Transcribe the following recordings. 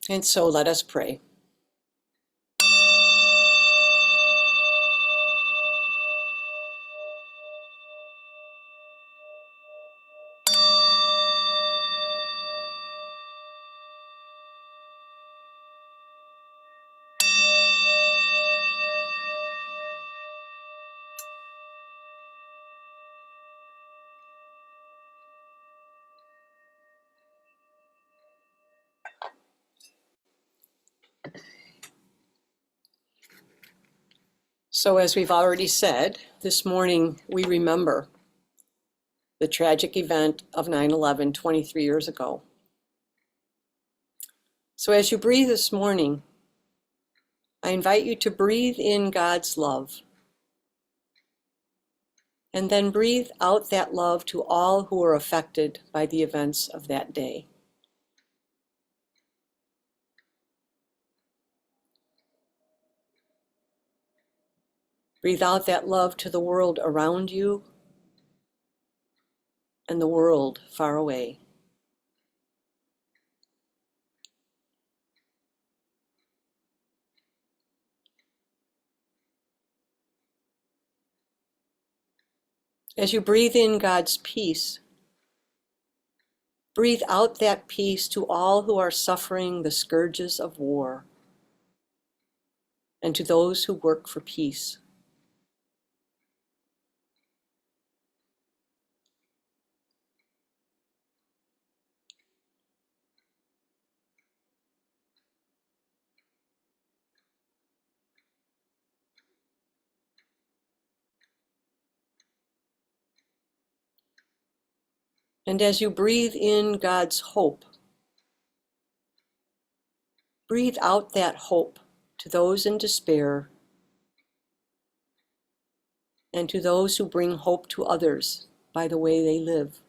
And so let us pray. So as we've already said, this morning we remember the tragic event of 9/11 23 years ago. So as you breathe this morning, I invite you to breathe in God's love and then breathe out that love to all who are affected by the events of that day. Breathe out that love to the world around you and the world far away. As you breathe in God's peace, breathe out that peace to all who are suffering the scourges of war and to those who work for peace. And as you breathe in God's hope, breathe out that hope to those in despair and to those who bring hope to others by the way they live.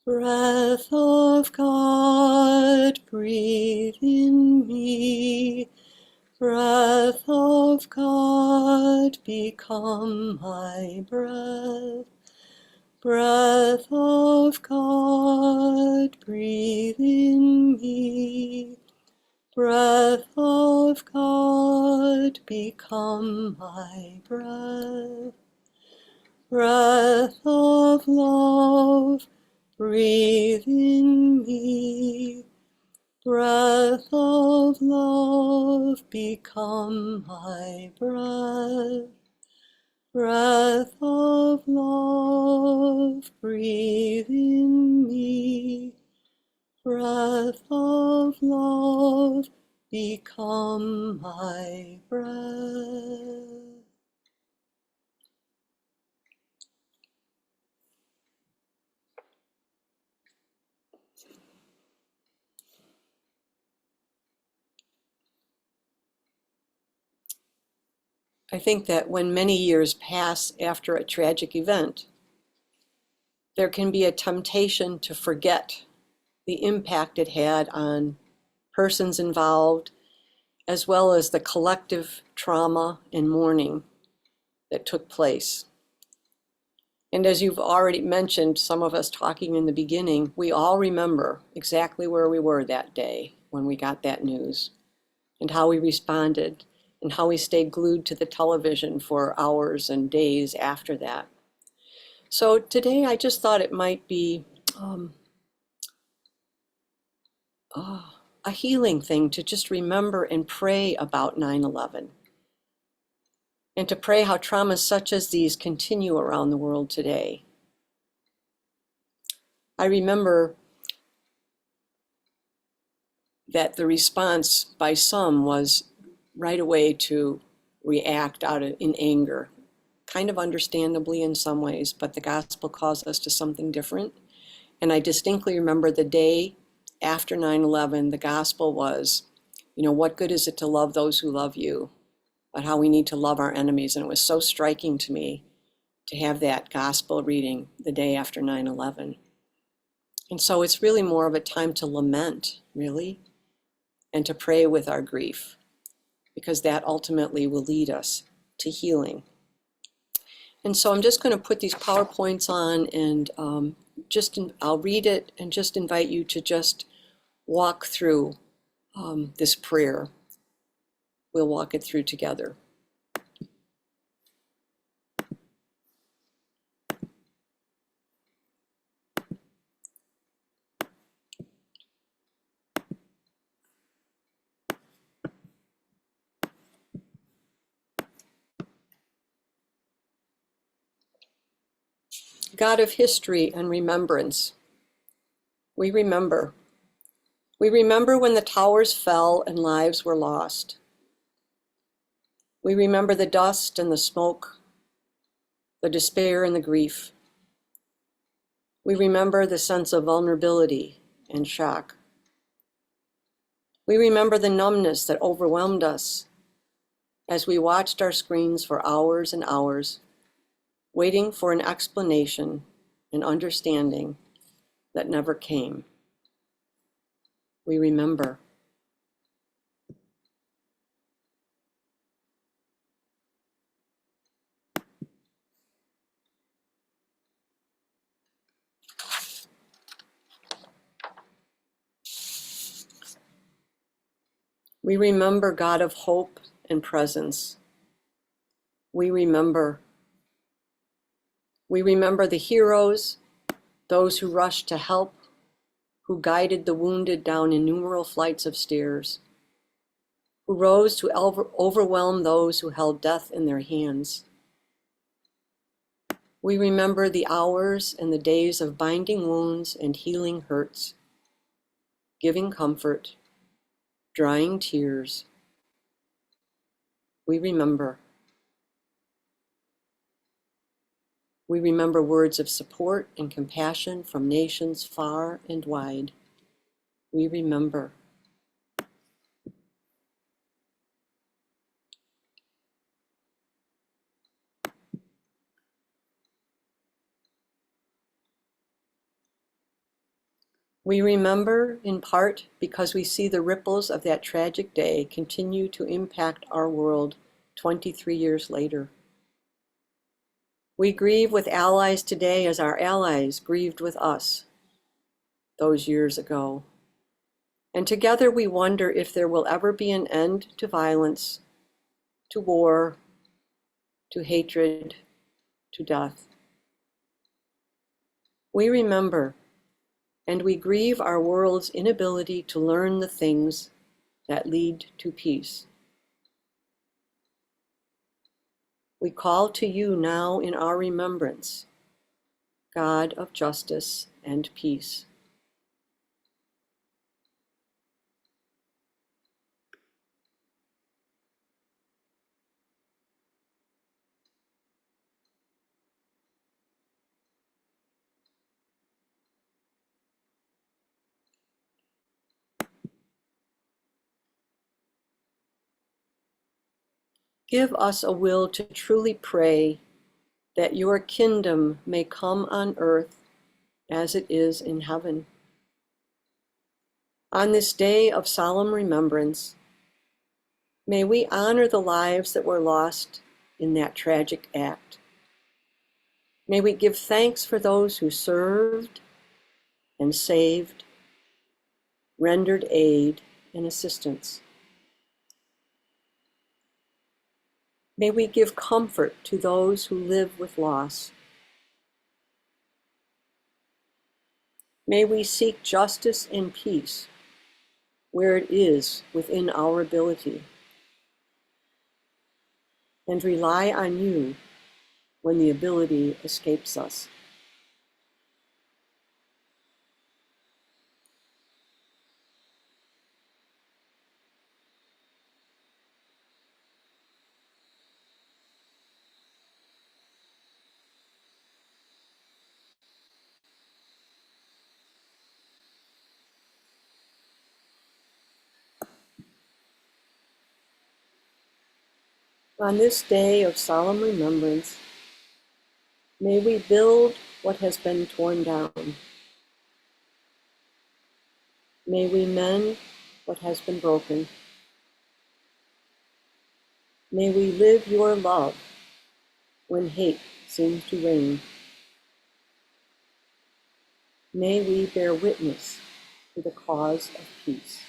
Breath of God, breathe in me. Breath of God, become my breath. Breath of God, breathe in me. Breath of God, become my breath. Breath of love, breathe in me. Breath of love, become my breath. Breath of love, breathe in me. Breath of love, become my breath. I think that when many years pass after a tragic event, there can be a temptation to forget the impact it had on persons involved, as well as the collective trauma and mourning that took place. And as you've already mentioned, some of us talking in the beginning, we all remember exactly where we were that day when we got that news and how we responded and how we stayed glued to the television for hours and days after that. So today I just thought it might be a healing thing to just remember and pray about 9/11 and to pray how traumas such as these continue around the world today. I remember that the response by some was right away to react in anger, kind of understandably in some ways, but the gospel calls us to something different. And I distinctly remember the day after 9/11, the gospel was, what good is it to love those who love you, but how we need to love our enemies. And it was so striking to me to have that gospel reading the day after 9/11. And so it's really more of a time to lament, really, and to pray with our grief, because that ultimately will lead us to healing. And so I'm just going to put these PowerPoints on, and I'll read it and just invite you to just walk through this prayer. We'll walk it through together. God of history and remembrance, we remember. We remember when the towers fell and lives were lost. We remember the dust and the smoke, the despair and the grief. We remember the sense of vulnerability and shock. We remember the numbness that overwhelmed us as we watched our screens for hours and hours, waiting for an explanation and understanding that never came. We remember. We remember, God of hope and presence. We remember. We remember the heroes, those who rushed to help, who guided the wounded down innumerable flights of stairs, who rose to overwhelm those who held death in their hands. We remember the hours and the days of binding wounds and healing hurts, giving comfort, drying tears. We remember. We remember words of support and compassion from nations far and wide. We remember. We remember in part because we see the ripples of that tragic day continue to impact our world 23 years later. We grieve with allies today as our allies grieved with us those years ago. And together we wonder if there will ever be an end to violence, to war, to hatred, to death. We remember, and we grieve our world's inability to learn the things that lead to peace. We call to you now in our remembrance, God of justice and peace. Give us a will to truly pray that your kingdom may come on earth as it is in heaven. On this day of solemn remembrance, may we honor the lives that were lost in that tragic act. May we give thanks for those who served and saved, rendered aid and assistance. May we give comfort to those who live with loss. May we seek justice and peace where it is within our ability, and rely on you when the ability escapes us. On this day of solemn remembrance, may we build what has been torn down. May we mend what has been broken. May we live your love when hate seems to reign. May we bear witness to the cause of peace.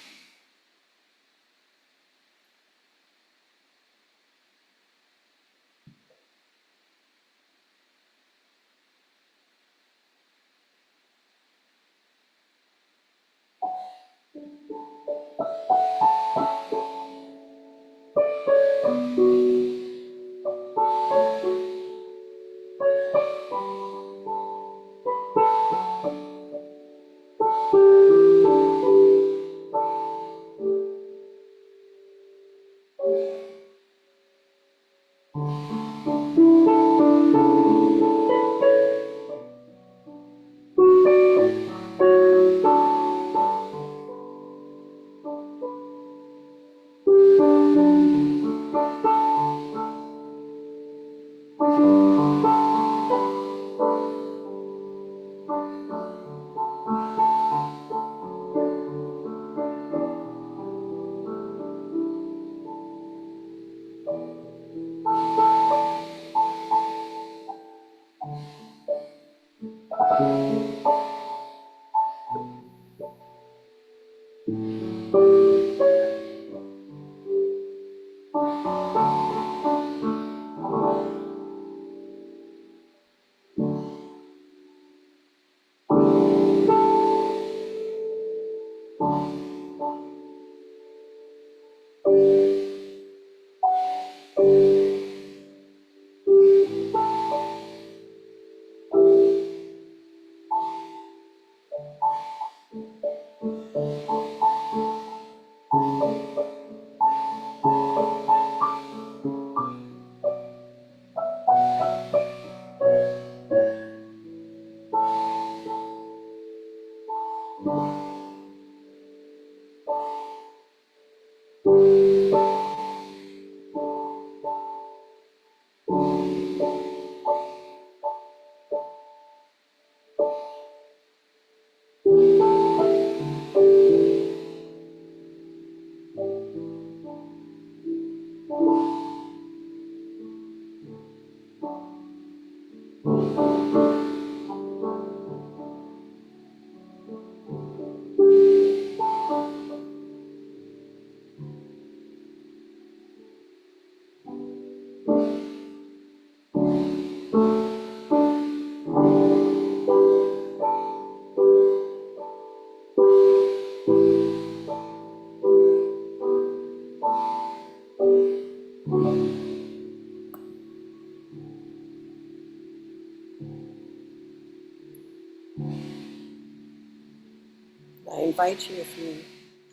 I invite you, if you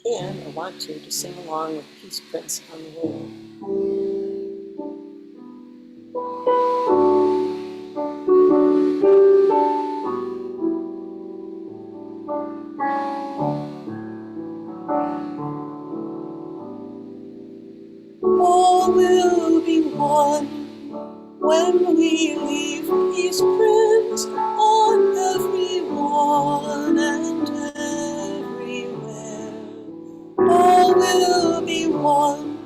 can or want to sing along with Peace Prince on the wall. All will be one when we leave Peace Prince on everyone and everywhere. All will be one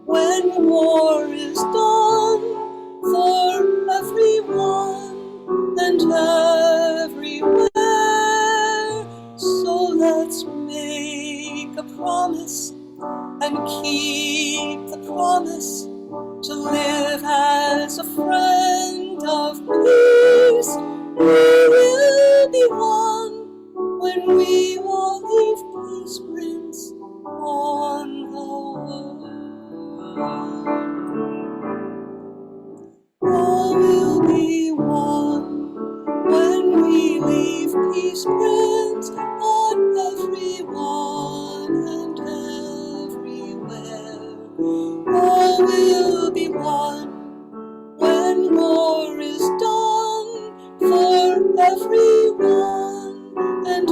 when war is done for everyone and everywhere. So let's make a promise and keep the promise to live as a friend of peace. We will be one when we all leave Peace Prince on the world. All will be one when we leave Peace Prince on everyone and everywhere. All will be one when war is done for everyone and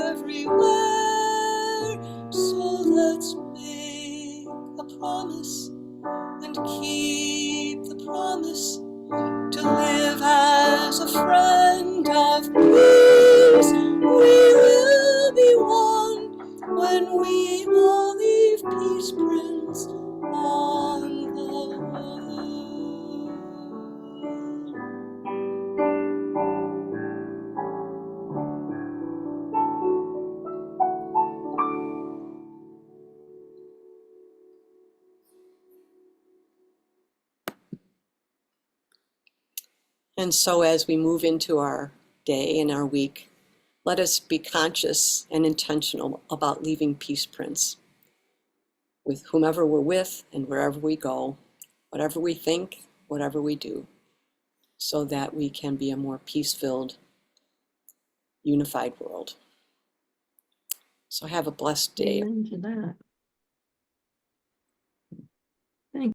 everywhere. So let's make a promise and keep the promise to live as a friend of peace. We will be one when we all leave Peace Prince on And so as we move into our day and our week, let us be conscious and intentional about leaving peace prints with whomever we're with and wherever we go, whatever we think, whatever we do, so that we can be a more peace-filled, unified world. So have a blessed day. Amen to that.